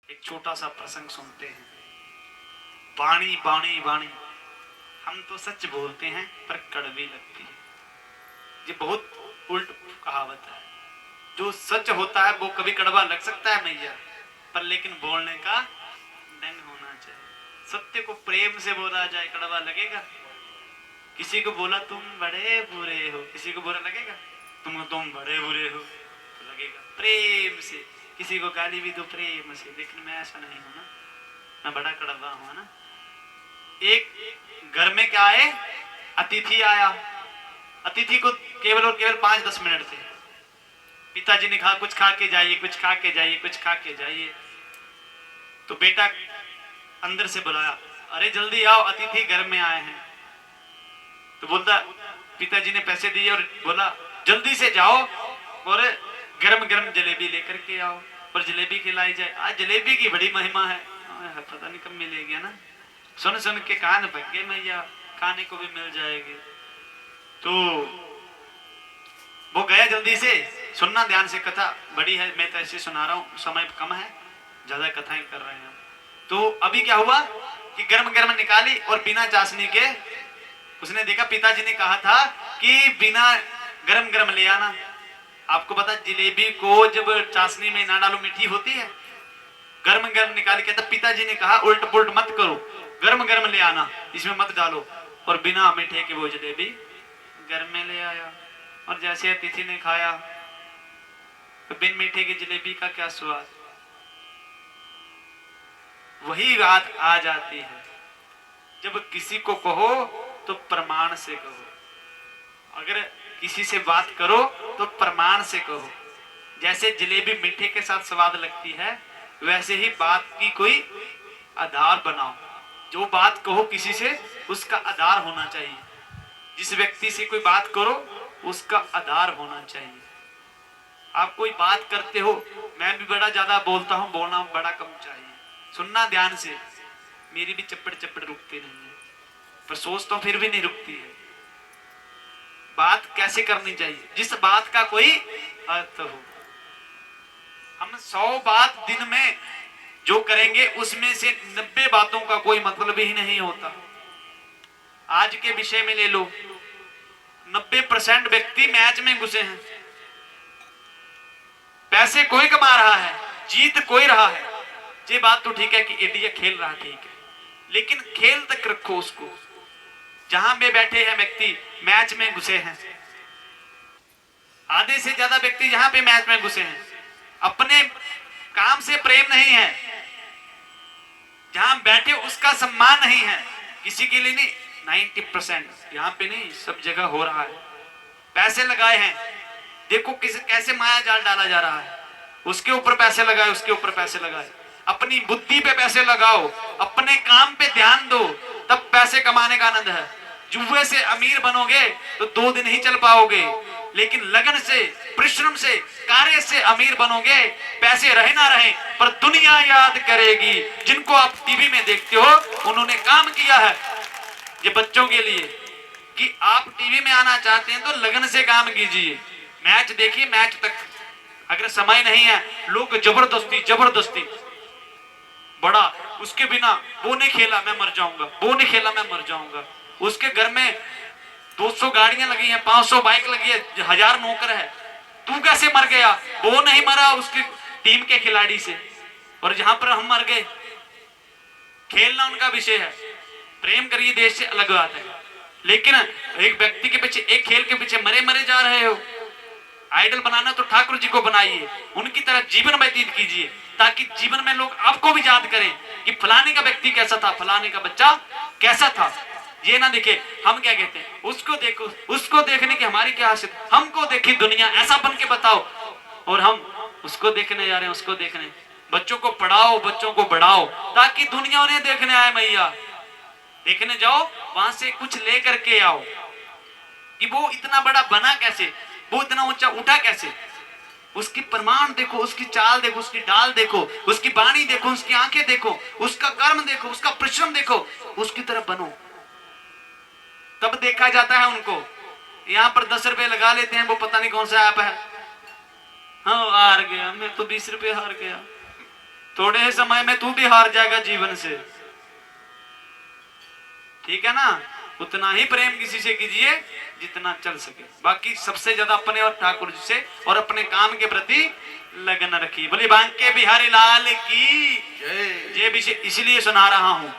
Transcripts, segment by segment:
एक छोटा सा प्रसंग सुनते हैं। वाणी वाणी वाणी, हम तो सच बोलते हैं पर कड़वी लगती है। ये बहुत उल्ट कहावत है। जो सच होता है वो कभी कड़वा लग सकता है मैया, पर लेकिन बोलने का ढंग होना चाहिए। सत्य को प्रेम से बोला जाए, कड़वा लगेगा? किसी को बोला तुम बड़े बुरे हो, किसी को बुरा लगेगा? तुम बड़े बुरे हो तो लगेगा प्रेम से। किसी को गाली भी दो प्रेम से, लेकिन मैं ऐसा नहीं हूं ना, मैं बड़ा कड़वा हूं ना। एक घर में क्या है, अतिथि आया। अतिथि को केवल और केवल 5-10 मिनट थे। पिताजी ने कहा कुछ खा के जाइए, कुछ खा के जाइए, कुछ खा के जाइए। तो बेटा अंदर से बुलाया, अरे जल्दी आओ, अतिथि घर में आए हैं। तो बोलता, पिताजी ने पैसे दिए और बोला जल्दी से जाओ और गरम गरम जलेबी लेकर के आओ और जलेबी खिलाई जाए। आज जलेबी की बड़ी महिमा है, पता नहीं कब मिलेगी ना। सुन सुन के कान भग गए मैया, खाने को भी मिल जाएगी। तो वो गया जल्दी से। सुनना ध्यान से, कथा बड़ी है, मैं तो ऐसे सुना रहा हूं, समय कम है, ज्यादा कथाएं कर रहे हैं। तो अभी क्या हुआ कि गरम गरम निकाली और बिना चाशनी के उसने देखा, पिताजी ने कहा था कि बिना गरम गरम ले आना। आपको पता, जलेबी को जब चाशनी में ना डालो मीठी होती है। गरम गरम निकाल के, तब पिताजी ने कहा उल्ट पुल्ट मत करो, गरम गरम ले आना, इसमें मत डालो। और बिना मीठे के वो जलेबी गरम में ले आया। और जैसे अतिथि ने खाया तो बिन मीठे की जलेबी का क्या स्वाद। वही बात आ जाती है, जब किसी को कहो तो प्रमाण से कहो। अगर किसी से बात करो तो प्रमाण से कहो। जैसे जलेबी मीठे के साथ स्वाद लगती है, वैसे ही बात की कोई आधार बनाओ। जो बात कहो किसी से, उसका आधार होना चाहिए। जिस व्यक्ति से कोई बात करो उसका आधार होना चाहिए। आप कोई बात करते हो, मैं भी बड़ा ज्यादा बोलता हूं, बोलना बड़ा कम चाहिए। सुनना ध्यान से, मेरी भी चप्पड़ चप्पड़ रुकती नहीं है, पर सोच तो फिर भी नहीं रुकती है। बात कैसे करनी चाहिए, जिस बात का कोई अर्थ हो। हम 100 बात दिन में जो करेंगे उसमें से 90 बातों का कोई मतलब ही नहीं होता। आज के विषय में ले लो, 90% व्यक्ति मैच में घुसे हैं। पैसे कोई कमा रहा है, जीत कोई रहा है। ये बात तो ठीक है कि इंडिया खेल रहा, ठीक है, लेकिन खेल तक रखो उसको। जहां पे बैठे हैं व्यक्ति मैच में घुसे हैं। आधे से ज्यादा व्यक्ति जहां पे मैच में घुसे हैं, अपने काम से प्रेम नहीं है। जहां बैठे उसका सम्मान नहीं है, किसी के लिए नहीं। 90% यहाँ पे नहीं, सब जगह हो रहा है। पैसे लगाए हैं, देखो कैसे माया जाल डाला जा रहा है। उसके ऊपर पैसे लगाए, उसके ऊपर पैसे लगाए। अपनी बुद्धि पे पैसे लगाओ, अपने काम पे ध्यान दो, तब पैसे कमाने का आनंद है। जुए से अमीर बनोगे तो 2 दिन ही चल पाओगे, लेकिन लगन से, परिश्रम से, कार्य से अमीर बनोगे। पैसे रहे ना रहे, पर दुनिया याद करेगी। जिनको आप टीवी में देखते हो, उन्होंने काम किया है। ये बच्चों के लिए कि आप टीवी में आना चाहते हैं तो लगन से काम कीजिए। मैच देखिए, मैच तक अगर समय नहीं है, लोग जबरदस्ती जबरदस्ती बड़ा, उसके बिना वो नहीं खेला मैं मर जाऊंगा, वो नहीं खेला मैं मर जाऊंगा। उसके घर में 200 गाड़ियां लगी हैं, 500 बाइक लगी है, 1000 नौकर है, तू कैसे मर गया? वो नहीं मरा उसकी टीम के खिलाड़ी से, और जहां पर हम मर गए। खेलना उनका विषय है, प्रेम करिए देश से अलग बात है। लेकिन एक व्यक्ति के पीछे, एक खेल के पीछे मरे मरे जा रहे हो। आइडल बनाना तो ठाकुर जी को बनाइए, उनकी तरह जीवन व्यतीत कीजिए, ताकि जीवन में लोग आपको भी याद करें कि फलाने का व्यक्ति कैसा था, फलाने का बच्चा कैसा था। ये ना देखे, हम क्या कहते हैं, उसको देखो, उसको देखने की हमारी क्या हासिल, हमको देखी दुनिया, ऐसा बन के बताओ। और हम उसको देखने जा रहे हैं, उसको देखने। बच्चों को पढ़ाओ, बच्चों को बढ़ाओ, ताकि दुनिया उन्हें देखने आए। मैया देखने जाओ, वहां से कुछ लेकर के आओ कि वो इतना बड़ा बना कैसे, वो इतना ऊंचा उठा कैसे। उसकी प्रमाण देखो, उसकी चाल देखो, उसकी डाल देखो, उसकी वाणी देखो, उसकी आंखें देखो, उसका कर्म देखो, उसका परिश्रम देखो, उसकी तरफ बनो। तब देखा जाता है उनको। यहाँ पर 10 रुपए लगा लेते हैं, वो पता नहीं कौन सा ऐप है, हाँ हार गया, मैं तो 20 रुपए हार गया। थोड़े समय में तू भी हार जाएगा जीवन से, ठीक है ना। उतना ही प्रेम किसी से कीजिए जितना चल सके, बाकी सबसे ज्यादा अपने और ठाकुर जी से और अपने काम के प्रति लगन रखिए। बोले बांके बिहारी लाल की ये भी इसलिए सुना रहा हूं,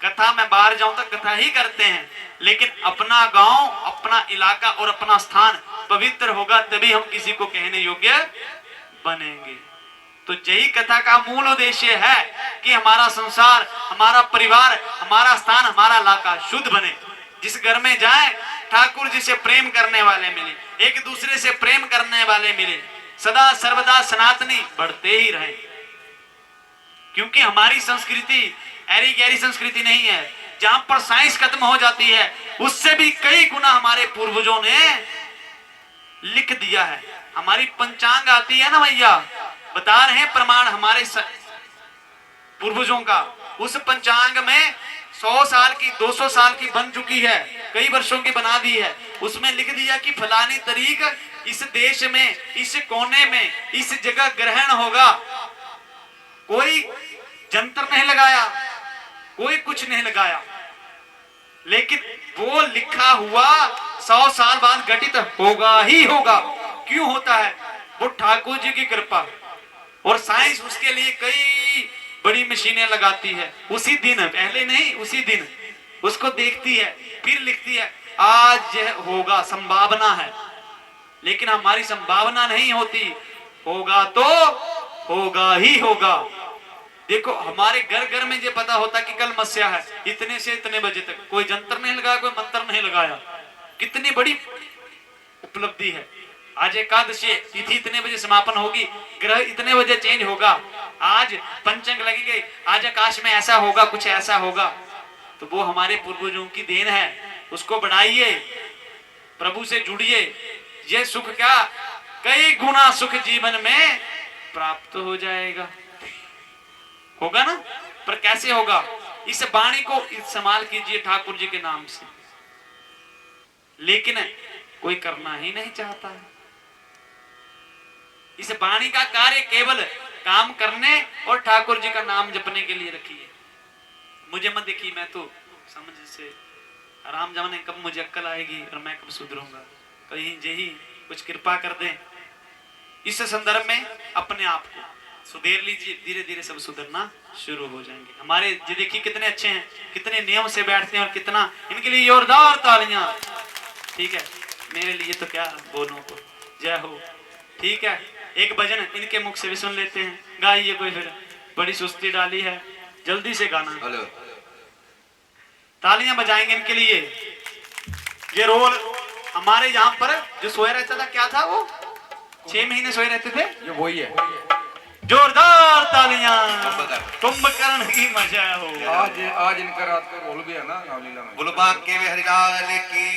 कथा में बाहर जाऊं तो कथा ही करते हैं, लेकिन अपना गांव, अपना इलाका और अपना स्थान पवित्र होगा तभी हम किसी को कहने योग्य बनेंगे। तो यही कथा का मूल उद्देश्य है कि हमारा संसार, हमारा परिवार, हमारा स्थान, हमारा इलाका शुद्ध बने। जिस घर में जाए ठाकुर जी से प्रेम करने वाले मिले, एक दूसरे से प्रेम करने वाले मिले, सदा सर्वदा सनातनी बढ़ते ही रहे। क्योंकि हमारी संस्कृति ऐरी गहरी संस्कृति नहीं है, जहां पर साइंस खत्म हो जाती है उससे भी कई गुना हमारे पूर्वजों ने लिख दिया है। हमारी पंचांग आती है ना भैया, बता रहे हैं प्रमाण हमारे पूर्वजों का, उस पंचांग में 100 साल की 200 साल की बन चुकी है, कई वर्षों की बना दी है। उसमें लिख दिया कि फलानी तारीख इस देश में, इस कोने में, इस जगह ग्रहण होगा। कोई जंतर नहीं लगाया, कोई कुछ नहीं लगाया, लेकिन वो लिखा हुआ 100 साल बाद घटित होगा ही होगा। क्यों होता है? वो ठाकुर जी की कृपा, और साइंस उसके लिए कई बड़ी मशीनें लगाती है। उसी दिन, पहले नहीं, उसी दिन उसको देखती है, फिर लिखती है आज यह होगा, संभावना है। लेकिन हमारी संभावना नहीं होती, होगा तो होगा ही होगा। देखो हमारे घर घर में ये पता होता कि कल मस्या है, इतने से इतने बजे तक, कोई जंतर नहीं लगाया, कोई मंत्र नहीं लगाया। कितनी बड़ी उपलब्धि है। आज एकादशी तिथि इतने बजे समापन होगी, ग्रह इतने बजे चेंज होगा, आज पंचांग लगेंगे, आज आकाश में ऐसा होगा, कुछ ऐसा होगा। तो वो हमारे पूर्वजों की देन है, उसको बढ़ाइए, प्रभु से जुड़िए। ये सुख क्या, कई गुना सुख जीवन में प्राप्त हो जाएगा। होगा ना? पर कैसे होगा? इस वाणी को इस्तेमाल कीजिए ठाकुर जी के नाम से। लेकिन कोई करना ही नहीं चाहता है। इस वाणी का कार्य केवल काम करने और ठाकुर जी का नाम जपने के लिए रखिए। मुझे मत देखिए, मैं तो समझ से आराम जाने कब मुझे अक्ल आएगी और मैं कब सुधरूंगा, कहीं यही कुछ कृपा कर दें। इस संदर्भ में अपने आप को सुधेर लीजिए, धीरे धीरे सब सुधरना शुरू हो जाएंगे। हमारे ये देखिए कितने अच्छे हैं, कितने नियम से बैठते हैं, और कितना इनके लिए जोरदार तालियां। ठीक है, मेरे लिए तो क्या बोलूं, को जय हो। ठीक है, एक भजन इनके मुख से भी सुन लेते हैं, गाइए कोई, फिर बड़ी सुस्ती डाली है, जल्दी से गाना। तालियां बजाएंगे इनके लिए। ये रोल हमारे यहाँ पर जो सोया रहता था, क्या था वो, 6 महीने सोए रहते थे, ये वही है। जोरदार तालियां कुंभकर्ण की मजा हो। आज इनका रात का रोल भी है ना, बोलो बांके बिहारी लाल की।